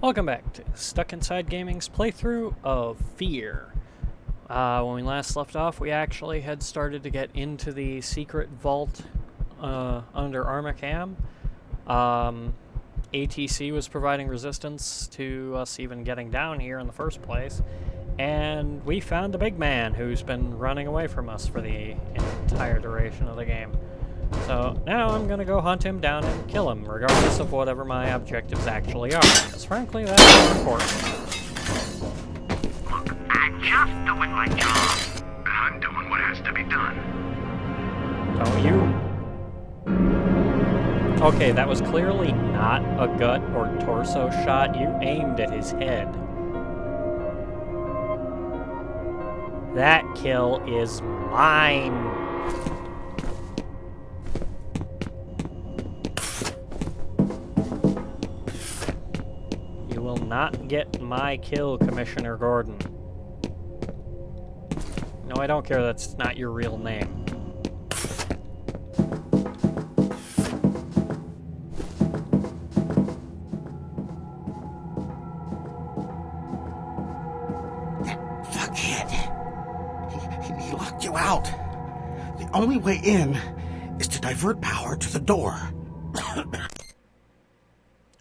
Welcome back to Stuck Inside Gaming's playthrough of F.E.A.R. When we last left off, we actually had started to get into the secret vault under Armacham. ATC was providing resistance to us even getting down here in the first place. And we found the big man who's been running away from us for the entire duration of the game. So now I'm gonna go hunt him down and kill him, regardless of whatever my objectives actually are, because frankly that's more important. Look, I'm just doing my job. I'm doing what has to be done. Don't you? Okay, that was clearly not a gut or torso shot. You aimed at his head. That kill is mine. You will not get my kill, Commissioner Gordon. No, I don't care. That's not your real name. He locked you out. The only way in is to divert power to the door.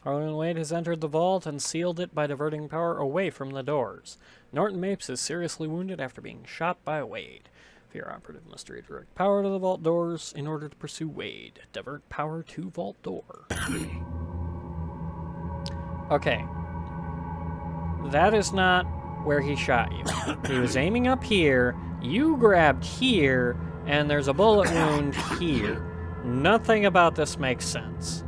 Harlem Wade has entered the vault and sealed it by diverting power away from the doors. Norton Mapes is seriously wounded after being shot by Wade. F.E.A.R. operative must redirect power to the vault doors in order to pursue Wade. Divert power to vault door. Okay. That is not where he shot you. He was aiming up here, you grabbed here, and there's a bullet wound here. Nothing about this makes sense.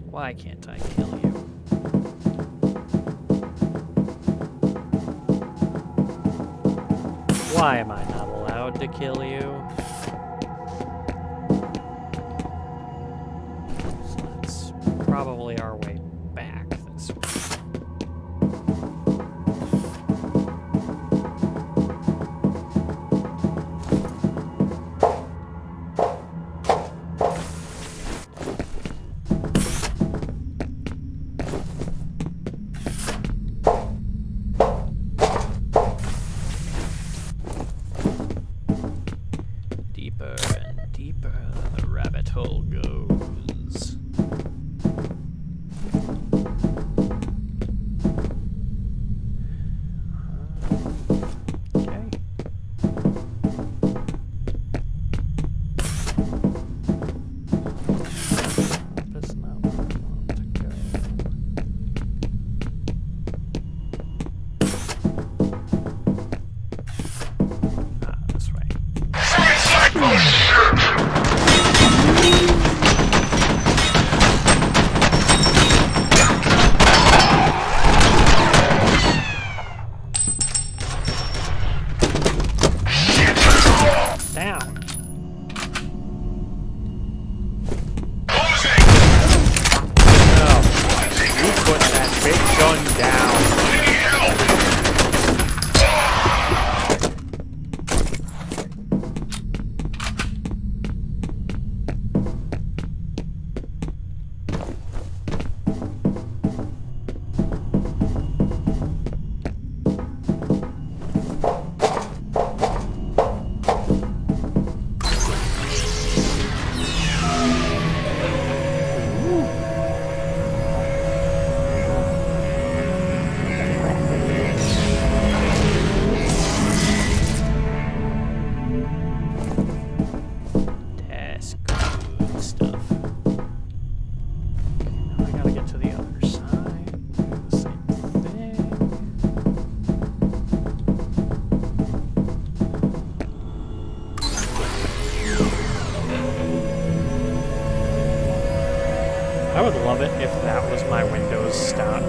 Why can't I kill you? Why am I not allowed to kill you? So that's probably our way back this way. Deeper and deeper the rabbit hole goes. Okay. That's not where I want to go. This way. Down. No. You put that big gun down. That's good stuff. Now I gotta get to the other side. Do the same thing. I would love it if that was my Windows startup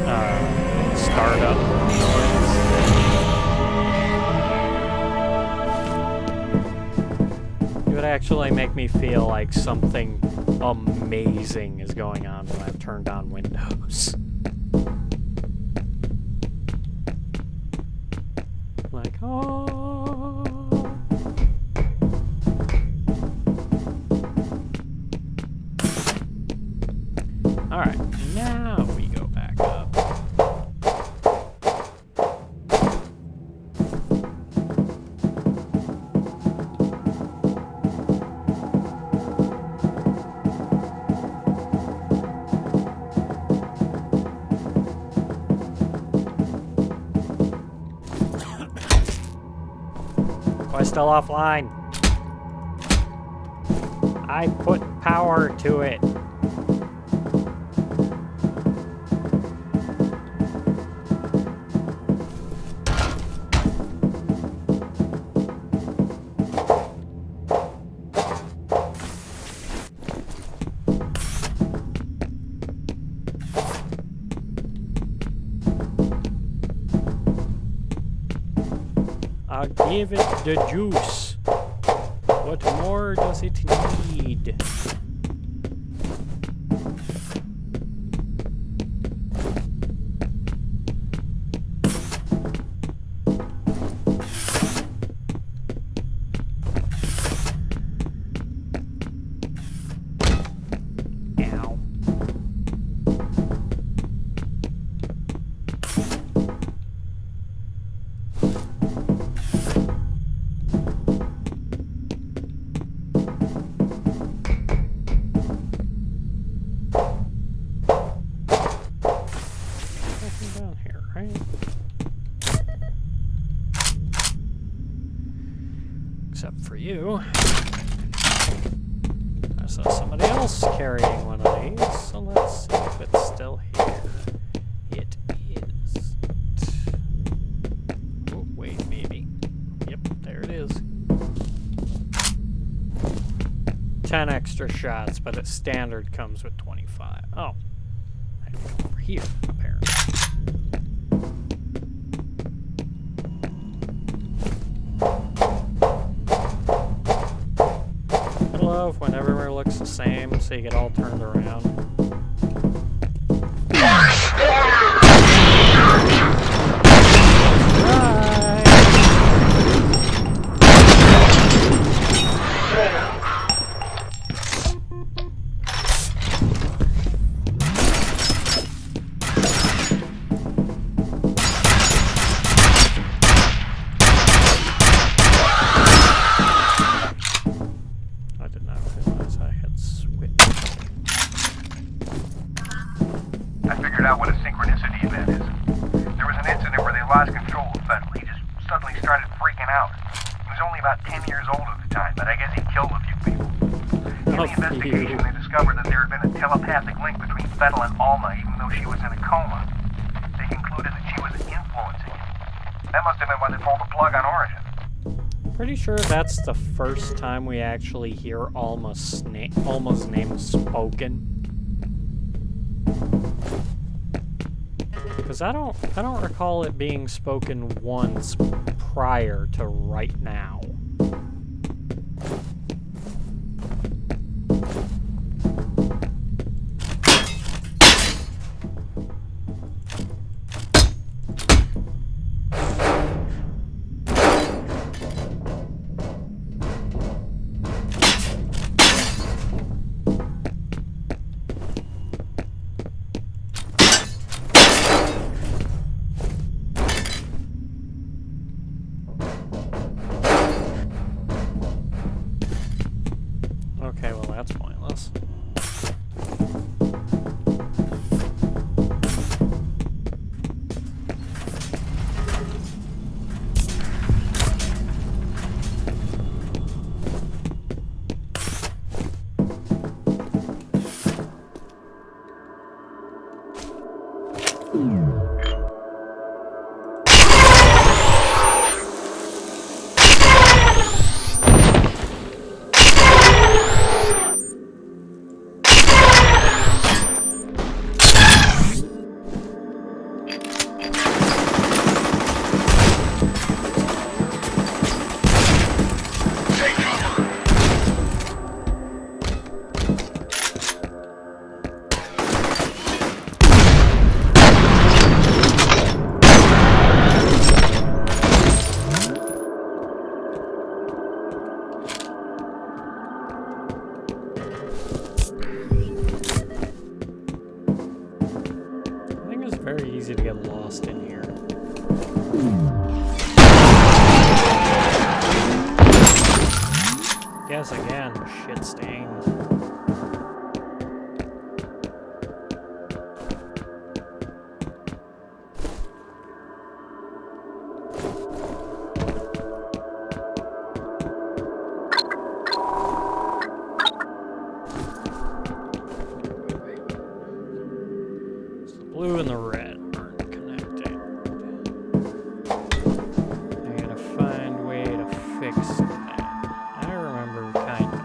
noise. It would actually make me feel like something amazing is going on when I've turned on Windows. Like, oh. Why still offline? I put power to it. I'll give it the juice. What more does it need? Ow. Down here, right? Except for you. I saw somebody else carrying one of these, so let's see if it's still here. It is. Oh, wait, maybe. Yep, there it is. 10 extra shots, but its standard comes with 25. Oh. I can go over here, apparently. I love when everywhere looks the same, so you get all turned around. Out what a synchronicity event is. There was an incident where they lost control of F.E.A.R. He just suddenly started freaking out. He was only about 10 years old at the time, but I guess he killed a few people. In the investigation, they discovered that there had been a telepathic link between F.E.A.R. and Alma, even though she was in a coma. They concluded that she was influencing him. That must have been why they pulled the plug on Origin. Pretty sure that's the first time we actually hear Alma's name spoken. Because I don't recall it being spoken once prior to right now. Okay, well that's pointless. Very easy to get lost in here. Guess again, shit stain. fixed that. I remember kind of.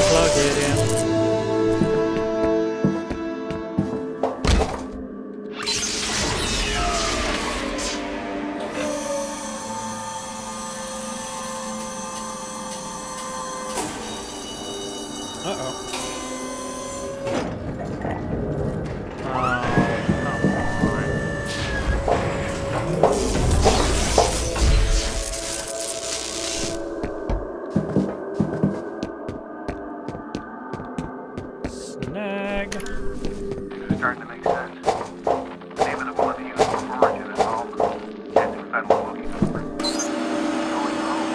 Plug it in. Starting to make sense. The name of the one that he was referring to is Alma. Captain F.E.A.R was looking over. Going home.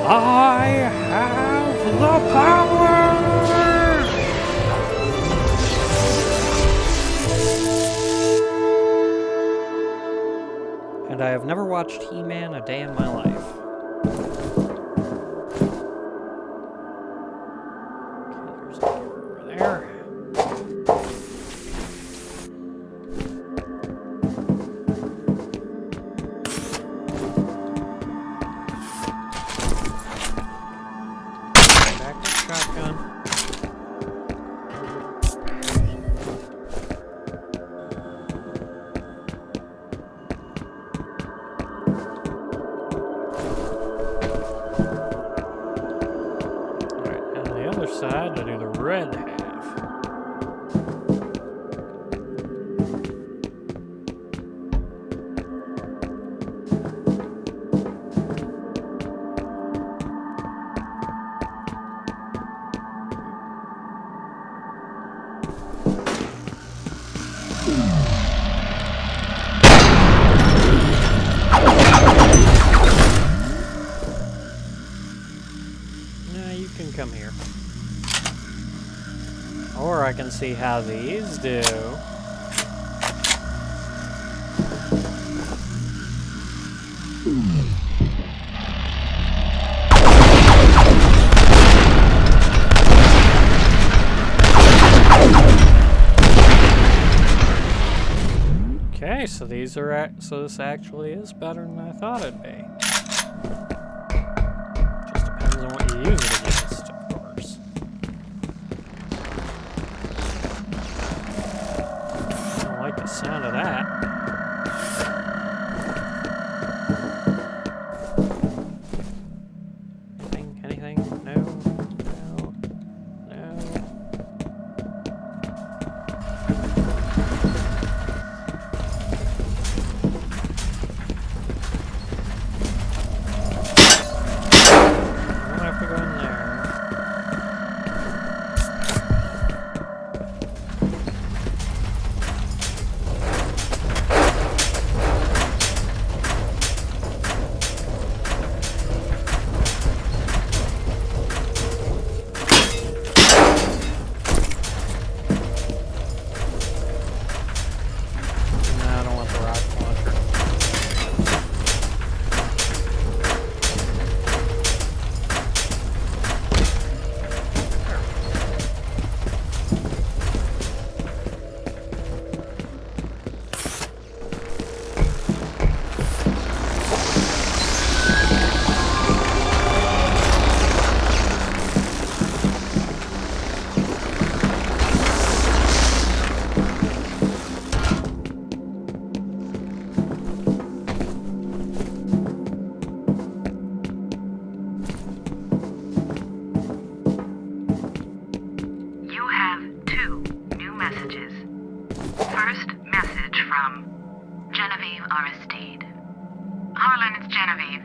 I have the power! And I have never watched He-Man a day in my life. Okay, there's a door over there. Shotgun. Alright, and on the other side, I do the red half. You can come here. Or I can see how these do. Okay, so these are so this actually is better than I thought it'd be. Just depends on what you use it against, of course. I don't like the sound of that. Anything? No. First message from Genevieve Aristide. Harlan, it's Genevieve.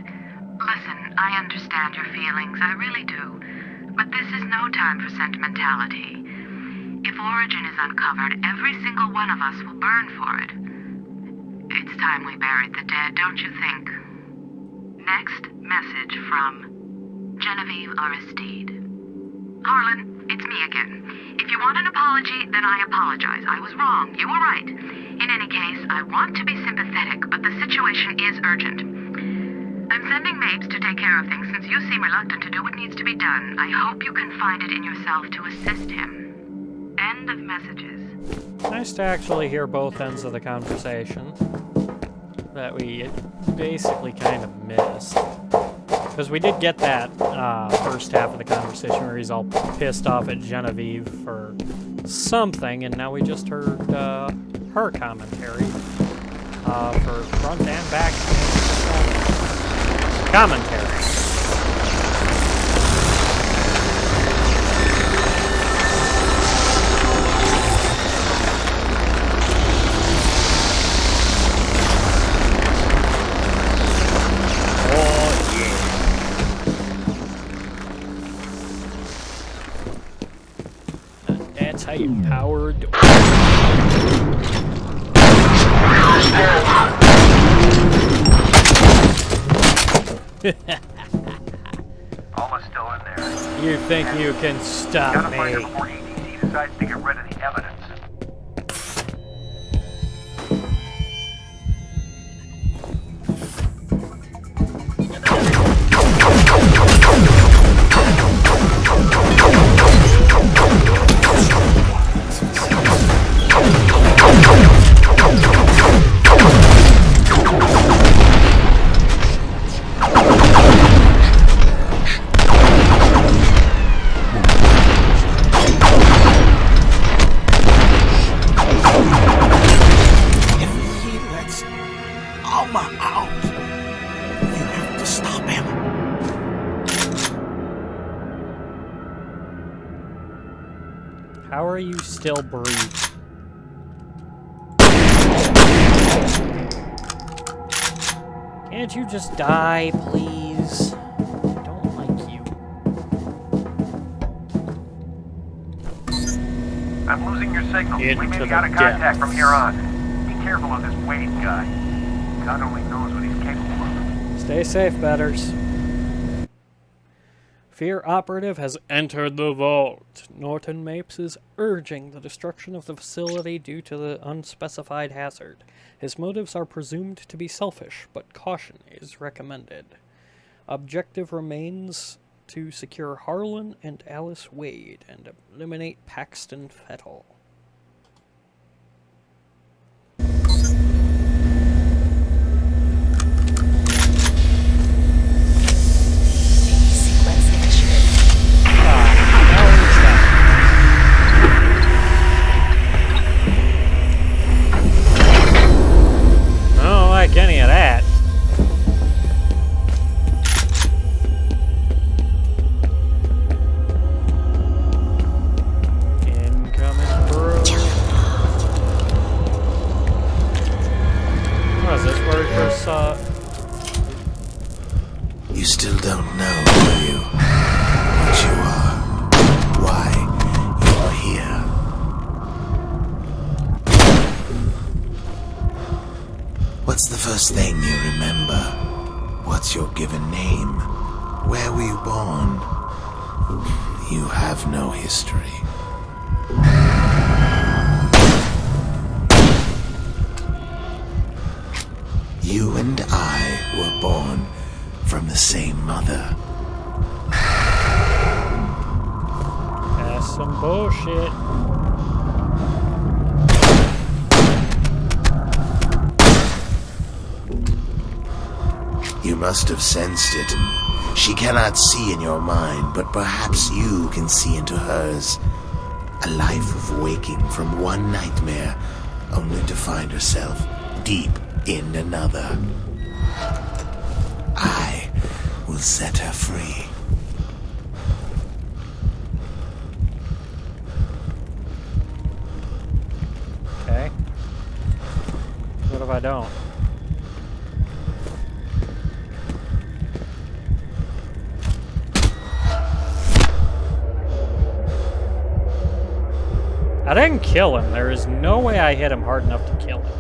Listen, I understand your feelings, I really do. But this is no time for sentimentality. If Origin is uncovered, every single one of us will burn for it. It's time we buried the dead, don't you think? Next message from Genevieve Aristide. Harlan, it's me again. If you want an apology, then I apologize. I was wrong. You were right. In any case, I want to be sympathetic, but the situation is urgent. I'm sending Mapes to take care of things since you seem reluctant to do what needs to be done. I hope you can find it in yourself to assist him. End of messages. Nice to actually hear both ends of the conversation that we basically kind of missed. Because we did get that first half of the conversation where he's all pissed off at Genevieve for something, and now we just heard her commentary for front and back commentary. That's how you power doors. Alma's still in there. You think you can stop Gotta find her me? before EDC decides to get rid of the evidence. How are you still breathing? Can't you just die, please? I don't like you. I'm losing your signal. We may Into be out of the contact from depths. here on. Be careful of this Wade guy. God only knows what he's capable of. Stay safe, Betters. F.E.A.R. operative has entered the vault. Norton Mapes is urging the destruction of the facility due to the unspecified hazard. His motives are presumed to be selfish, but caution is recommended. Objective remains to secure Harlan and Alice Wade and eliminate Paxton Fettel. Any of that. Incoming, bro. What is this? Where we first saw it? You still don't know, do you? What you are. Why you're here. What's the first thing you remember? What's your given name? Where were you born? You have no history. You and I were born from the same mother. That's some bullshit. You must have sensed it. She cannot see in your mind, but perhaps you can see into hers. A life of waking from one nightmare, only to find herself deep in another. I will set her free. Okay. I don't? I didn't kill him. There is no way I hit him hard enough to kill him.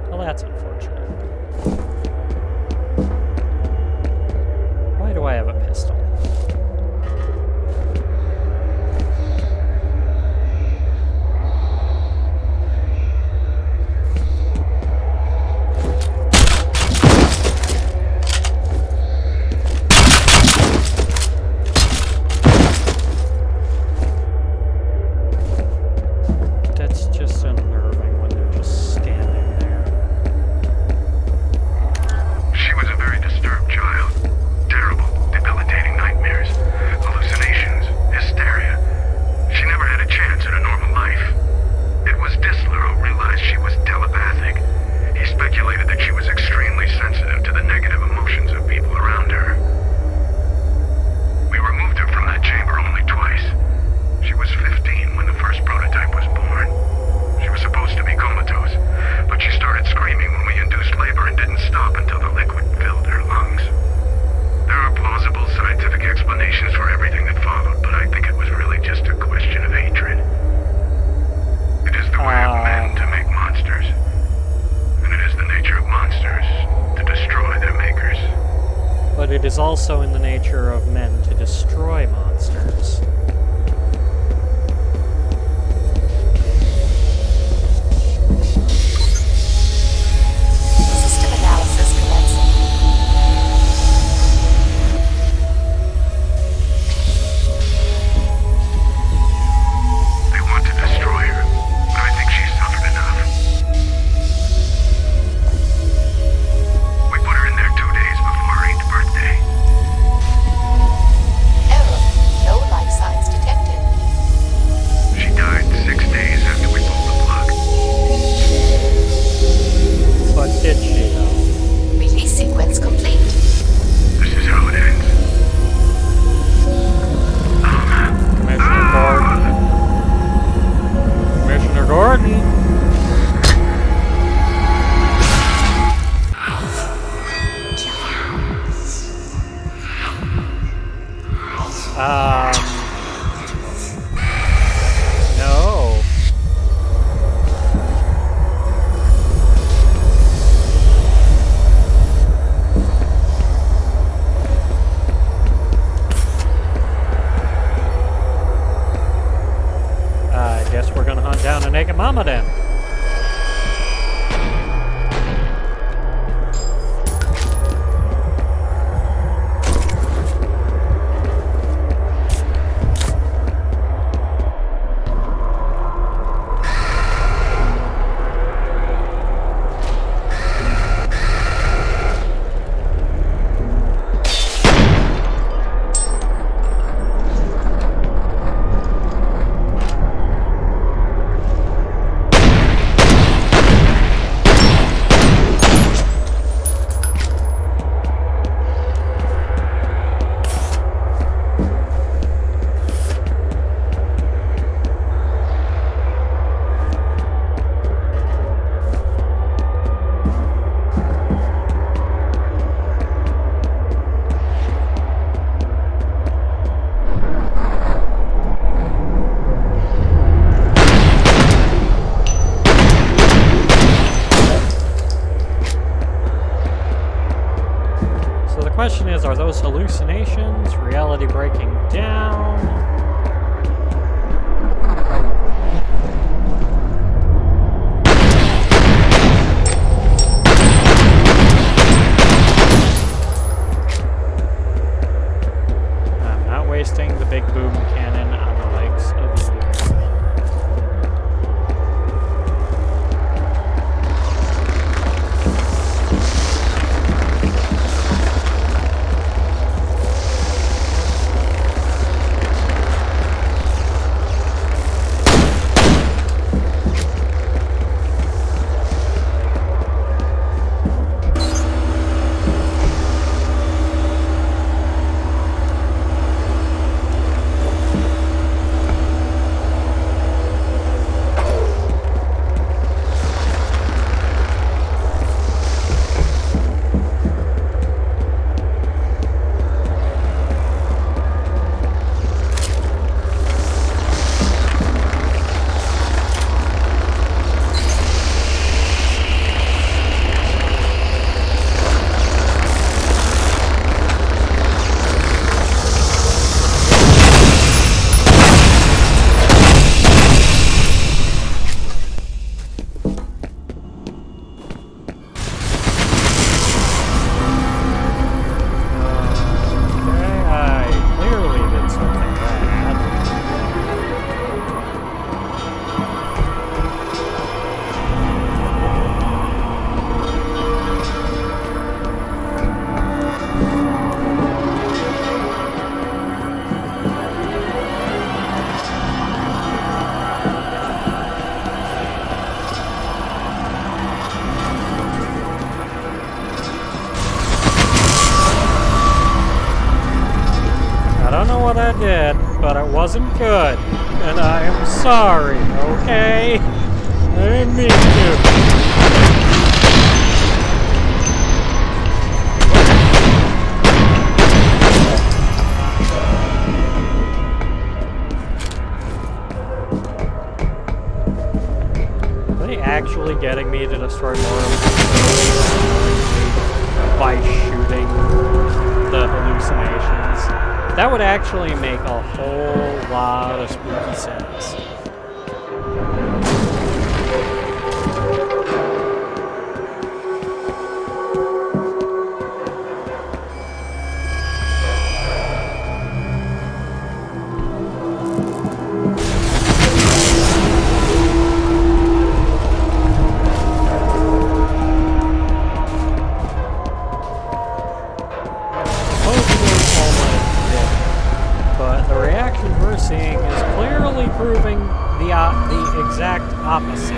Well, that's unfortunate. Why do I have a pistol? That's just unnerving when they're just standing there. She was a very disturbed child. Terrible, debilitating nightmares, hallucinations, hysteria. She never had a chance at a normal life. It was Disler who realized she was telepathic. He speculated that she was extremely sensitive to the negative emotions of people around her. We removed her from that chamber only twice. She was 15 when the first prototype was born. She was supposed to be comatose, but she started screaming when we induced labor and didn't stop until the liquid filled her lungs. There are plausible scientific explanations for everything that followed, but I think it was really just a question of hatred. It is the way of men to make monsters, and it is the nature of monsters to destroy their makers. But it is also in the nature of men to destroy monsters. System analysis commencing. They want to destroy her, but I think she's suffered enough. We put her in there 2 days before her 8th birthday. Error. No life signs detected. She died 6 days after we pulled the plug. But did she, though? Release sequence complete. This is how it ends. Commissioner Gordon. Commissioner Gordon. No. I guess we're gonna hunt down a naked mama then. The question is, are those hallucinations, reality breaking down? I'm not wasting the big boom cannon on the legs of you. I don't know what I did, but it wasn't good. And I am sorry, okay? I didn't mean to. Actually getting me to destroy more of by shooting the hallucinations. That would actually make a whole lot of spooky sense. Seeing is clearly proving the exact opposite.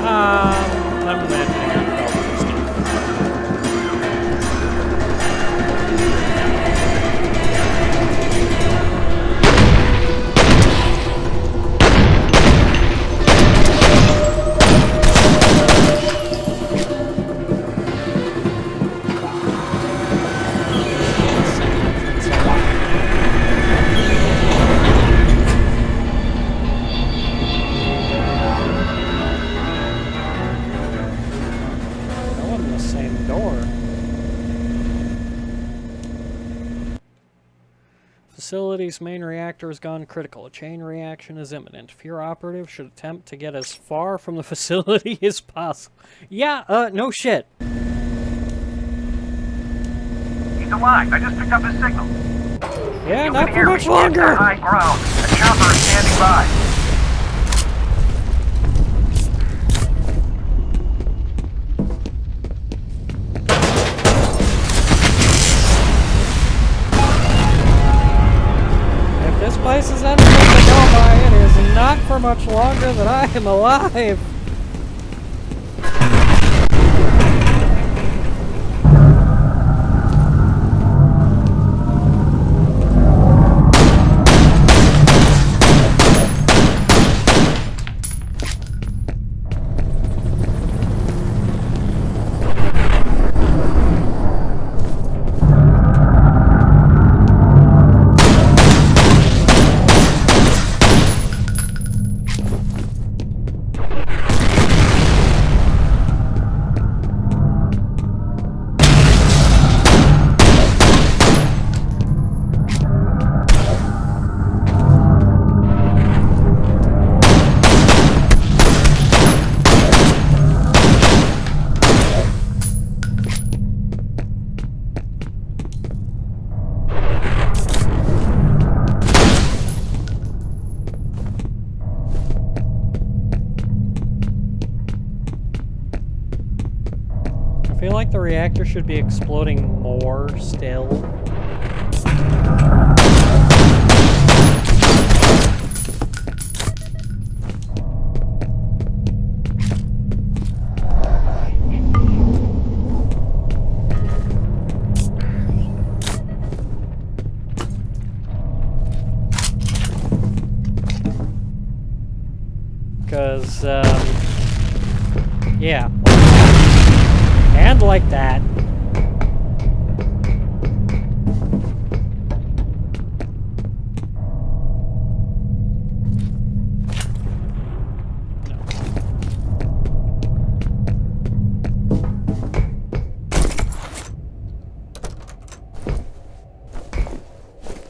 I'm imagining Facility's main reactor has gone critical. A chain reaction is imminent. F.E.A.R. operatives should attempt to get as far from the facility as possible. Yeah, no shit. He's alive. I just picked up his signal. Yeah, not for much longer. High ground. A chopper is standing by. This place is anything to go by. It is not for much longer that I am alive. I feel like the reactor should be exploding more still. Because, yeah. And like that.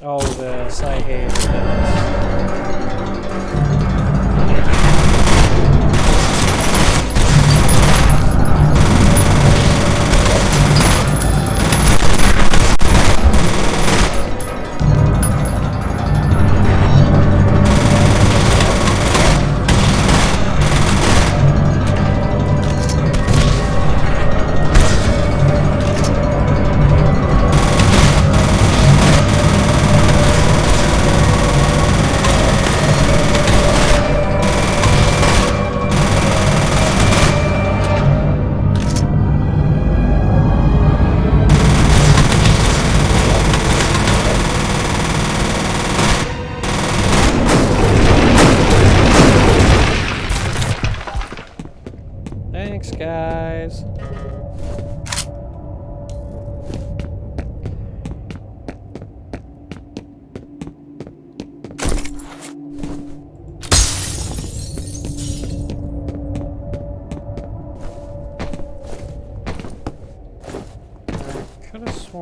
Oh, the site A.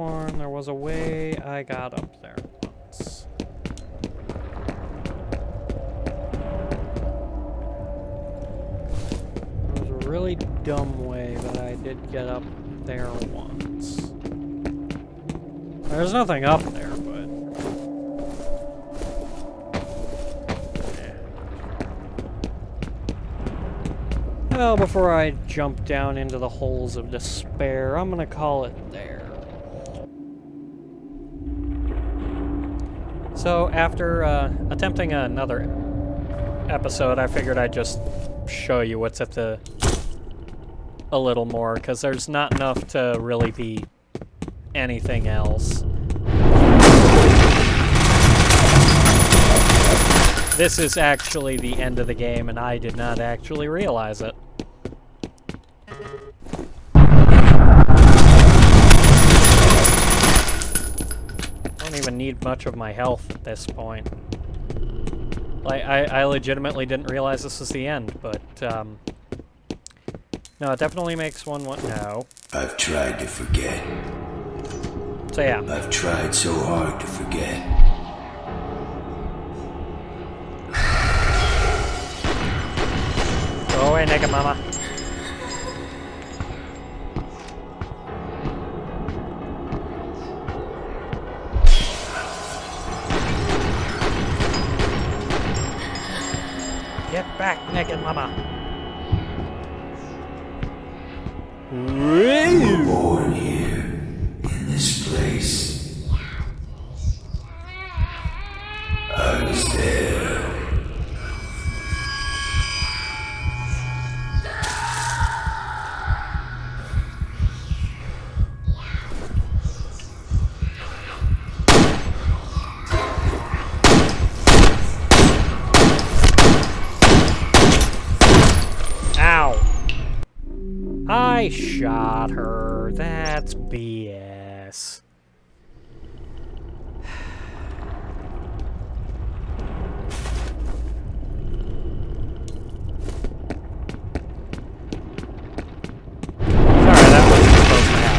sworn there was a way I got up there once. It was a really dumb way, but I did get up there once. There's nothing up there, but... Well, before I jump down into the holes of despair, I'm gonna call it there. So, after attempting another episode, I figured I'd just show you what's at the... a little more, because there's not enough to really be anything else. This is actually the end of the game, and I did not actually realize it. I don't even need much of my health at this point. Like, I legitimately didn't realize this was the end, but, no, it definitely makes one want... No. I've tried to forget. So, yeah. I've tried so hard to forget. Go away, naked mama. Get back, naked mama. You were born here, in this place. I was there. I shot her. That's BS. Sorry, that wasn't supposed to happen.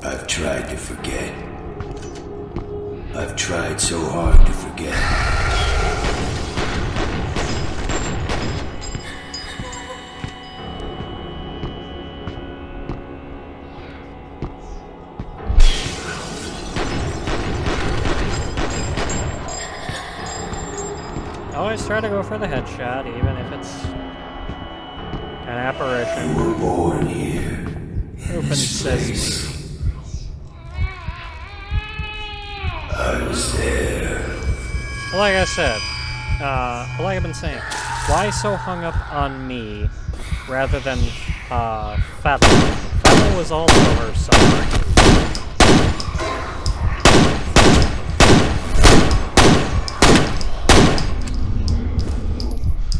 I've tried to forget. I've tried so hard to forget. Always try to go for the headshot, even if it's an apparition. You were born here. Open sesame. I was there. Well, like I said, like I've been saying, why so hung up on me rather than F.E.A.R? F.E.A.R was also her son.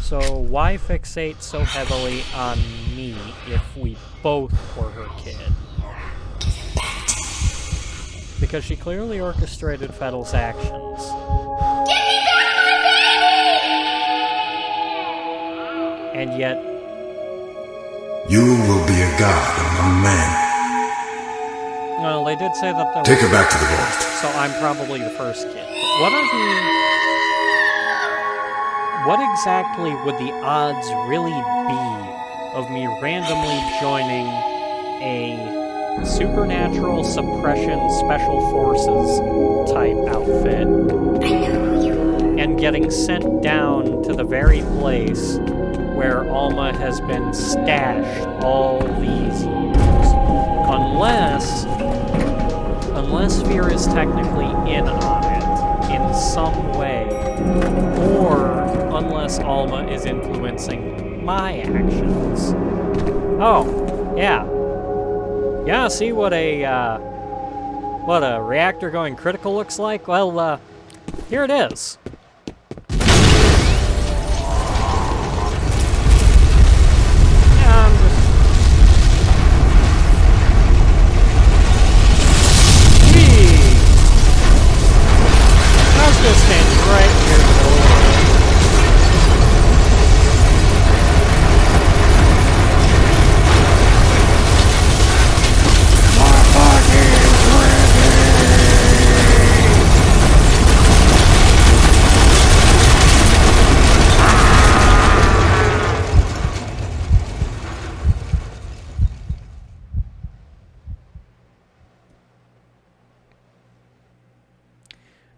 So why fixate so heavily on me if we both were her kid? Because she clearly orchestrated F.E.A.R's actions. Give me back my baby! And yet... You will be a god among men. Well, they did say that there Take was... her back to the vault. So I'm probably the first kid. But what are the... What exactly would the odds really be of me randomly joining a supernatural suppression special forces type outfit and getting sent down to the very place where Alma has been stashed all these years? Unless F.E.A.R is technically in on it in some way, or unless Alma is influencing my actions. Oh, yeah. Yeah, see what a reactor going critical looks like? Well, here it is.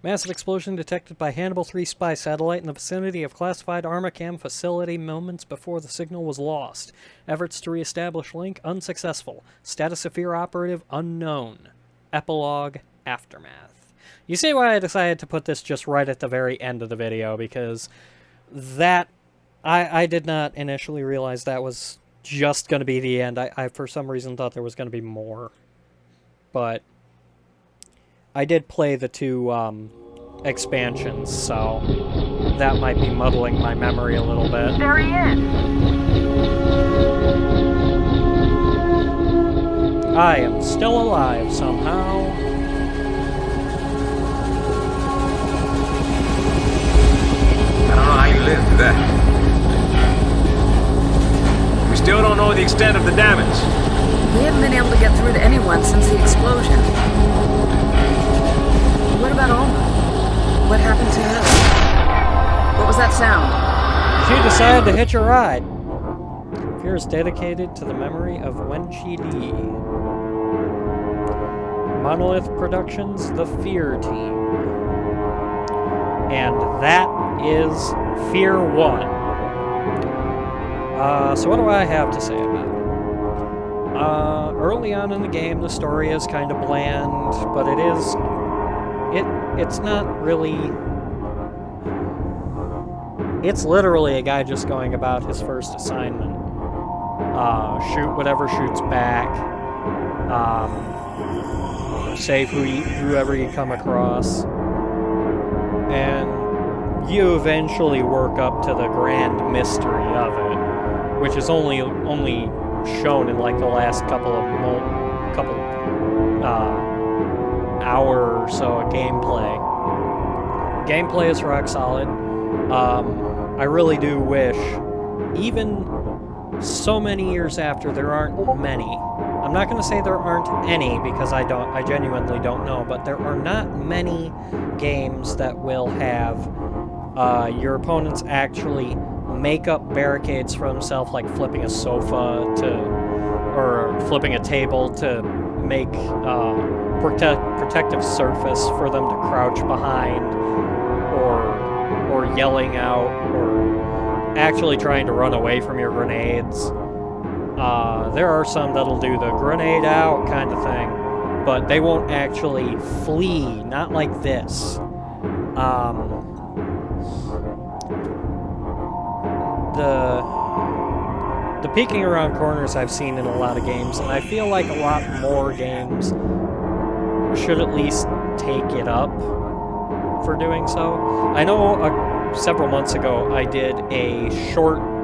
Massive explosion detected by Hannibal 3 spy satellite in the vicinity of classified Armacham facility moments before the signal was lost. Efforts to reestablish link unsuccessful. Status of F.E.A.R. operative unknown. Epilogue Aftermath. You see why I decided to put this just right at the very end of the video, because that... I did not initially realize that was just going to be the end. I for some reason thought there was going to be more. But I did play the 2 expansions, so that might be muddling my memory a little bit. There he is. I am still alive somehow. I don't know how you lived through that. We still don't know the extent of the damage. We haven't been able to get through to anyone since the explosion. What about Alma? What happened to her? What was that sound? She decided to hitch a ride. F.E.A.R. is dedicated to the memory of Wen Chi-Di. Monolith Productions, the F.E.A.R. team. And that is F.E.A.R. 1. So what do I have to say about it? Early on in the game, the story is kind of bland, but it's not really... It's literally a guy just going about his first assignment. Shoot whatever shoots back. Save whoever you come across. And you eventually work up to the grand mystery of it, which is only shown in like the last couple hour or so of gameplay. Gameplay is rock solid. I really do wish, even so many years after, there aren't many. I'm not going to say there aren't any, because I genuinely don't know, but there are not many games that will have your opponents actually make up barricades for themselves, like flipping a sofa or flipping a table to make protective surface for them to crouch behind, or yelling out, or actually trying to run away from your grenades. There are some that'll do the grenade out kind of thing, but they won't actually flee, not like this. The peeking around corners I've seen in a lot of games, and I feel like a lot more games should at least take it up for doing so. I know several months ago I did a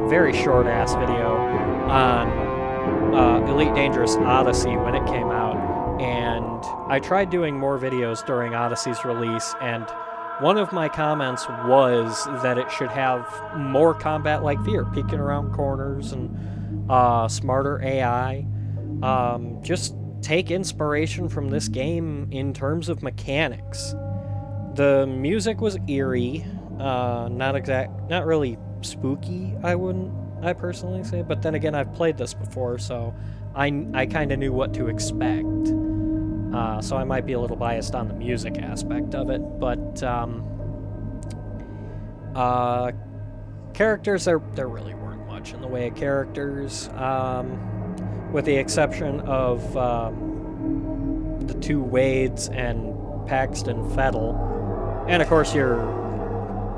very short-ass video on Elite Dangerous Odyssey when it came out, and I tried doing more videos during Odyssey's release, and one of my comments was that it should have more combat like F.E.A.R, peeking around corners and smarter AI. Just take inspiration from this game in terms of mechanics. The music was eerie, not really spooky, I personally say, but then again, I've played this before, so I kind of knew what to expect. So I might be a little biased on the music aspect of it, but characters, there really weren't much in the way of characters, with the exception of the 2 Wades and Paxton Fettel, and of course you're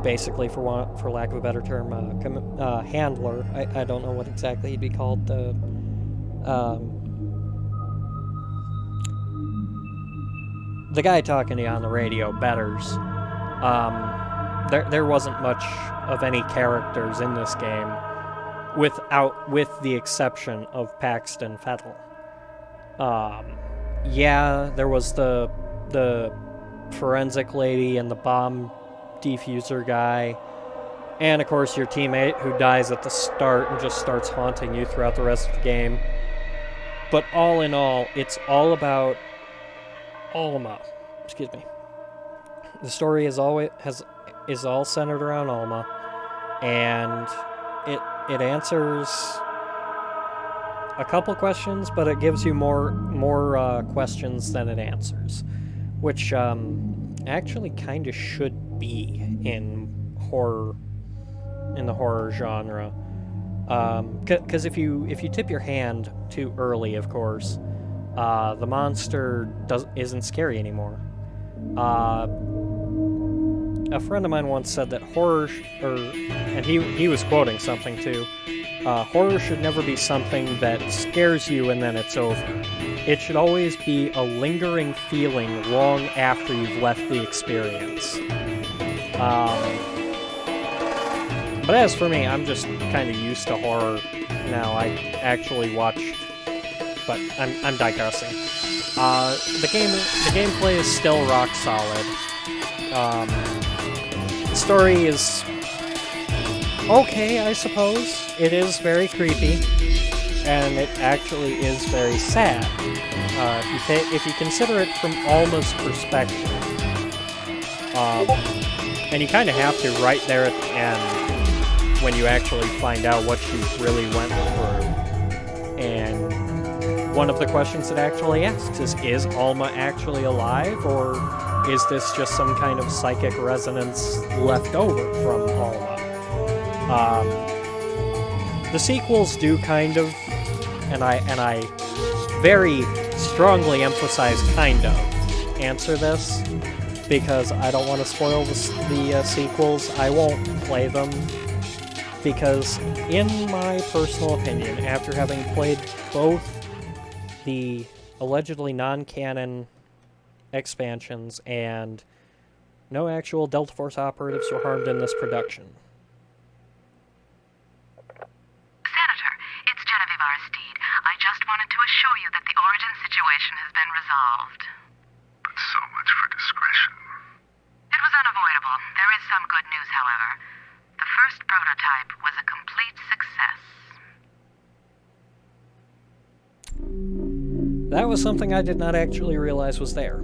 basically, for lack of a better term, handler. I don't know what exactly he'd be called. The guy talking to you on the radio, Betters. There wasn't much of any characters in this game, with the exception of Paxton Fettel. Yeah, there was the forensic lady and the bomb defuser guy, and of course your teammate who dies at the start and just starts haunting you throughout the rest of the game. But all in all, it's all about Alma. Excuse me. The story is all centered around Alma, and it answers a couple questions, but it gives you more questions than it answers, which actually kind of should be in the horror genre. Because if you tip your hand too early, of course, the monster isn't scary anymore. A friend of mine once said that horror, and he was quoting something too, horror should never be something that scares you and then it's over. It should always be a lingering feeling long after you've left the experience. But as for me, I'm just kind of used to horror now. I actually watched, but I'm digressing. The gameplay is still rock solid. The story is okay, I suppose. It is very creepy, and it actually is very sad. If you consider it from Alma's perspective, and you kind of have to right there at the end when you actually find out what she really went through. And one of the questions it actually asks is Alma actually alive, or is this just some kind of psychic resonance left over from Alma? The sequels do kind of, and I very strongly emphasize kind of, answer this, because I don't want to spoil the sequels. I won't play them, because in my personal opinion, after having played both the allegedly non-canon expansions and no actual Delta Force operatives were harmed in this production. Senator, it's Genevieve Aristide. I just wanted to assure you that the origin situation has been resolved. But so much for discretion. It was unavoidable. There is some good news, however. The first prototype was a complete success. That was something I did not actually realize was there.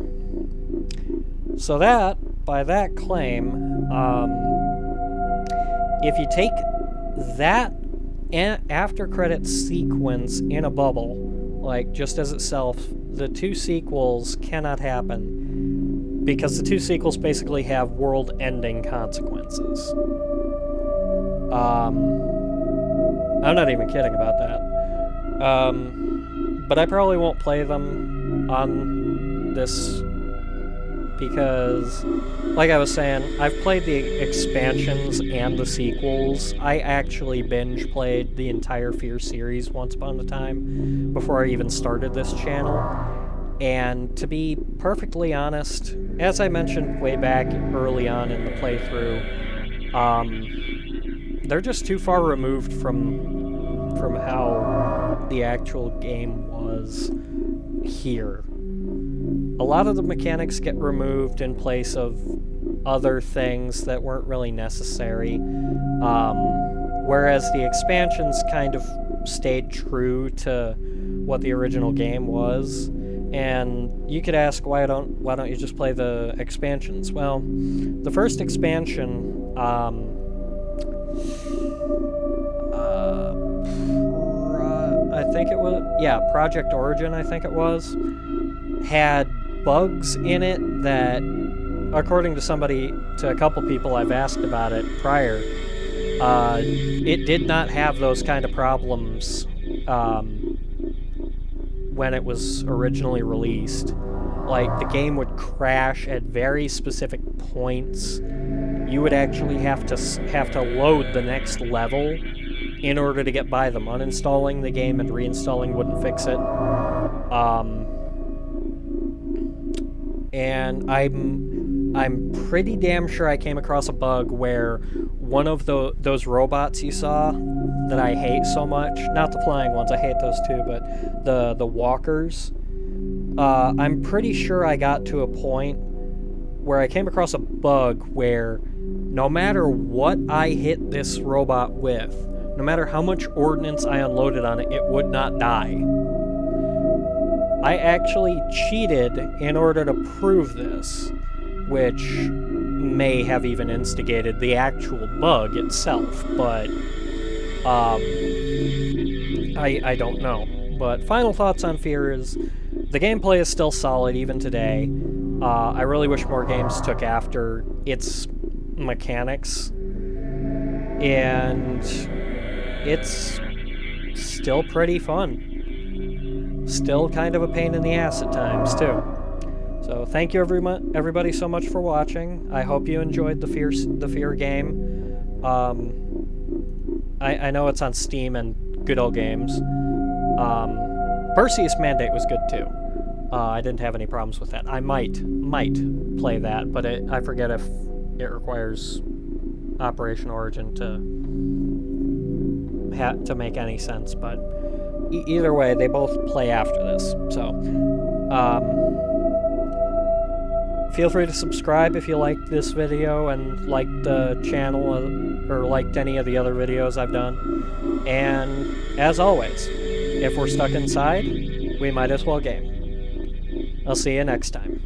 So that, by that claim, if you take that after credits sequence in a bubble, like just as itself, the two sequels cannot happen, because the two sequels basically have world-ending consequences. I'm not even kidding about that. But I probably won't play them on this, because, like I was saying, I've played the expansions and the sequels. I actually binge played the entire F.E.A.R series once upon a time before I even started this channel. And to be perfectly honest, as I mentioned way back early on in the playthrough, they're just too far removed from how the actual game was here. A lot of the mechanics get removed in place of other things that weren't really necessary, whereas the expansions kind of stayed true to what the original game was. And you could ask, why don't you just play the expansions? Well, the first expansion, I think it was, Project Origin, I think it was, had bugs in it that, according to a couple people I've asked about it prior, it did not have those kind of problems when it was originally released. Like, the game would crash at very specific points. You would actually have to load the next level in order to get by them. Uninstalling the game and reinstalling wouldn't fix it. And I'm pretty damn sure I came across a bug where one of those robots you saw that I hate so much, not the flying ones, I hate those too, but the walkers, I'm pretty sure I got to a point where I came across a bug where no matter what I hit this robot with, no matter how much ordnance I unloaded on it, it would not die. I actually cheated in order to prove this, which may have even instigated the actual bug itself, but I don't know. But final thoughts on F.E.A.R is, the gameplay is still solid even today. I really wish more games took after its mechanics, and it's still pretty fun. Still kind of a pain in the ass at times, too. So thank you everybody so much for watching. I hope you enjoyed the F.E.A.R game. I know it's on Steam and Good Old Games. Perseus Mandate was good too. I didn't have any problems with that. I might play that, but I forget if it requires Operation Origin to make any sense. But either way, they both play after this. So feel free to subscribe if you liked this video and liked the channel or liked any of the other videos I've done. And as always, if we're stuck inside, we might as well game. I'll see you next time.